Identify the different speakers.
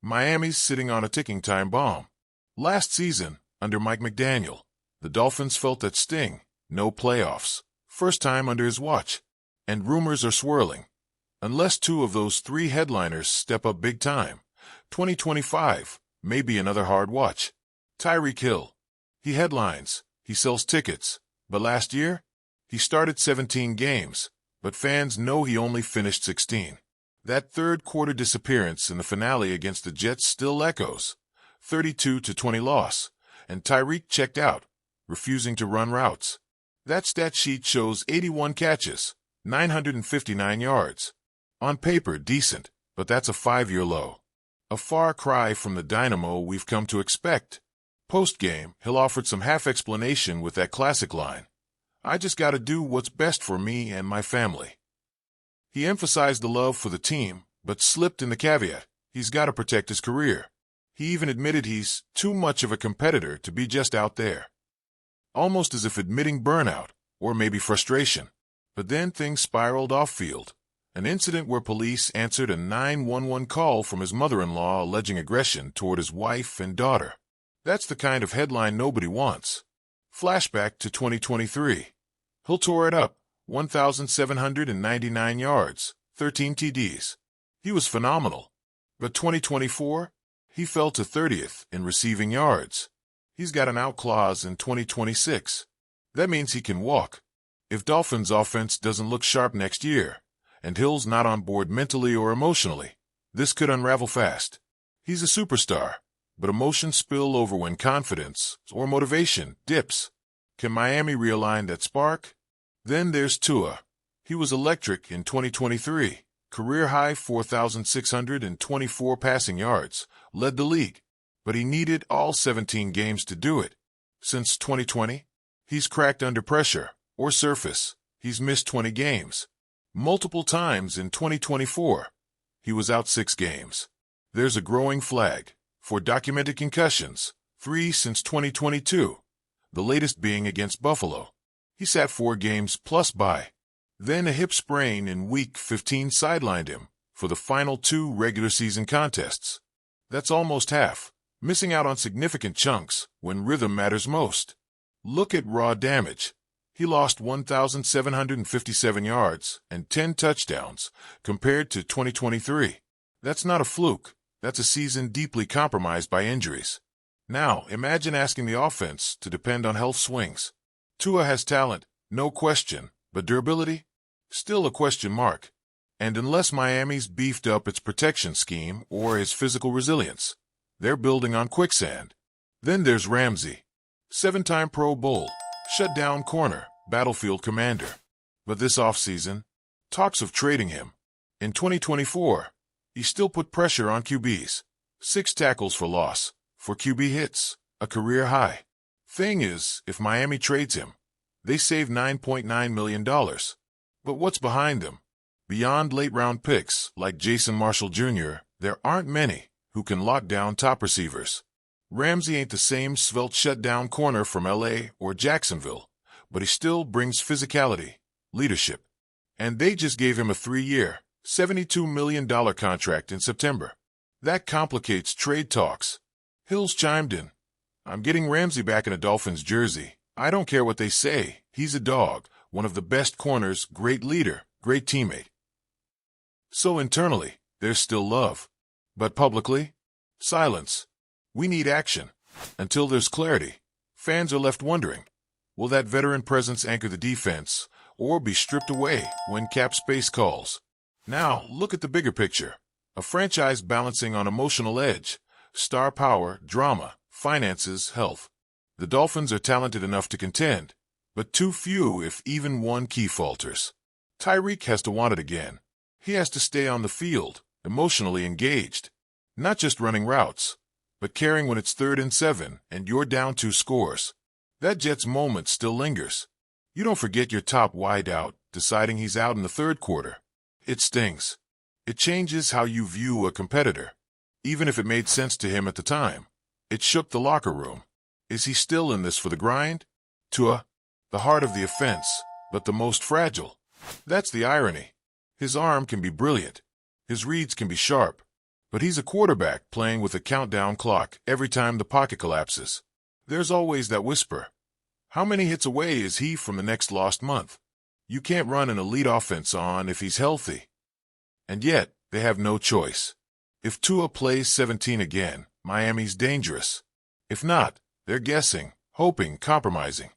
Speaker 1: Miami's sitting on a ticking time bomb. Last season, under Mike McDaniel, the Dolphins felt that sting. No playoffs. First time under his watch. And rumors are swirling. Unless two of those three headliners step up big time, 2025 may be another hard watch. Tyreek Hill. He headlines. He sells tickets. But last year, he started 17 games. But fans know he only finished 16. That third quarter disappearance in the finale against the Jets still echoes. 32-20 loss. And Tyreek checked out, refusing to run routes. That stat sheet shows 81 catches, 959 yards. On paper, decent, but that's a 5-year low. A far cry from the dynamo we've come to expect. Post-game, Hill offered some half-explanation with that classic line. I just gotta do what's best for me and my family. He emphasized the love for the team, but slipped in the caveat. He's gotta protect his career. He even admitted he's too much of a competitor to be just out there. Almost as if admitting burnout, or maybe frustration. But then things spiraled off-field. An incident where police answered a 911 call from his mother-in-law alleging aggression toward his wife and daughter. That's the kind of headline nobody wants. Flashback to 2023. Hill tore it up, 1,799 yards, 13 TDs. He was phenomenal. But 2024, he fell to 30th in receiving yards. He's got an out clause in 2026. That means he can walk. If Dolphins' offense doesn't look sharp next year, and Hill's not on board mentally or emotionally, this could unravel fast. He's a superstar, but emotions spill over when confidence or motivation dips. Can Miami realign that spark? Then there's Tua. He was electric in 2023. Career-high 4,624 passing yards, led the league. But he needed all 17 games to do it. Since 2020, he's cracked under pressure, or surface. He's missed 20 games. Multiple times in 2024, he was out 6 games. There's a growing flag for documented concussions, 3 since 2022, the latest being against Buffalo. He sat 4 games plus bye. Then a hip sprain in Week 15 sidelined him for the final 2 regular season contests. That's almost half. Missing out on significant chunks when rhythm matters most. Look at raw damage. He lost 1,757 yards and 10 touchdowns compared to 2023. That's not a fluke. That's a season deeply compromised by injuries. Now, imagine asking the offense to depend on health swings. Tua has talent, no question, but durability? Still a question mark. And unless Miami's beefed up its protection scheme or his physical resilience, they're building on quicksand. Then there's Ramsey. 7-time Pro Bowl, shutdown corner, battlefield commander. But this offseason, talks of trading him. In 2024, he still put pressure on QBs. 6 tackles for loss, for QB hits, a career high. Thing is, if Miami trades him, they save $9.9 million. But what's behind them? Beyond late-round picks like Jason Marshall Jr., there aren't many who can lock down top receivers. Ramsey ain't the same svelte shutdown corner from LA or Jacksonville, but he still brings physicality, leadership. And they just gave him a 3-year, $72 million contract in September. That complicates trade talks. Hills chimed in. I'm getting Ramsey back in a Dolphins jersey. I don't care what they say. He's a dog, one of the best corners, great leader, great teammate. So internally, there's still love. But publicly, silence. We need action. Until there's clarity, fans are left wondering, will that veteran presence anchor the defense or be stripped away when cap space calls? Now, look at the bigger picture. A franchise balancing on emotional edge, star power, drama, finances, health. The Dolphins are talented enough to contend, but too few if even one key falters. Tyreek has to want it again. He has to stay on the field, emotionally engaged. Not just running routes, but caring when it's 3rd and 7 and you're down 2 scores. That Jets moment still lingers. You don't forget your top wideout deciding he's out in the 3rd quarter. It stings. It changes how you view a competitor. Even if it made sense to him at the time, it shook the locker room. Is he still in this for the grind? Tua, the heart of the offense, but the most fragile. That's the irony. His arm can be brilliant. His reads can be sharp. But he's a quarterback playing with a countdown clock every time the pocket collapses. There's always that whisper. How many hits away is he from the next lost month? You can't run an elite offense on if he's healthy. And yet, they have no choice. If Tua plays 17 again, Miami's dangerous. If not, they're guessing, hoping, compromising.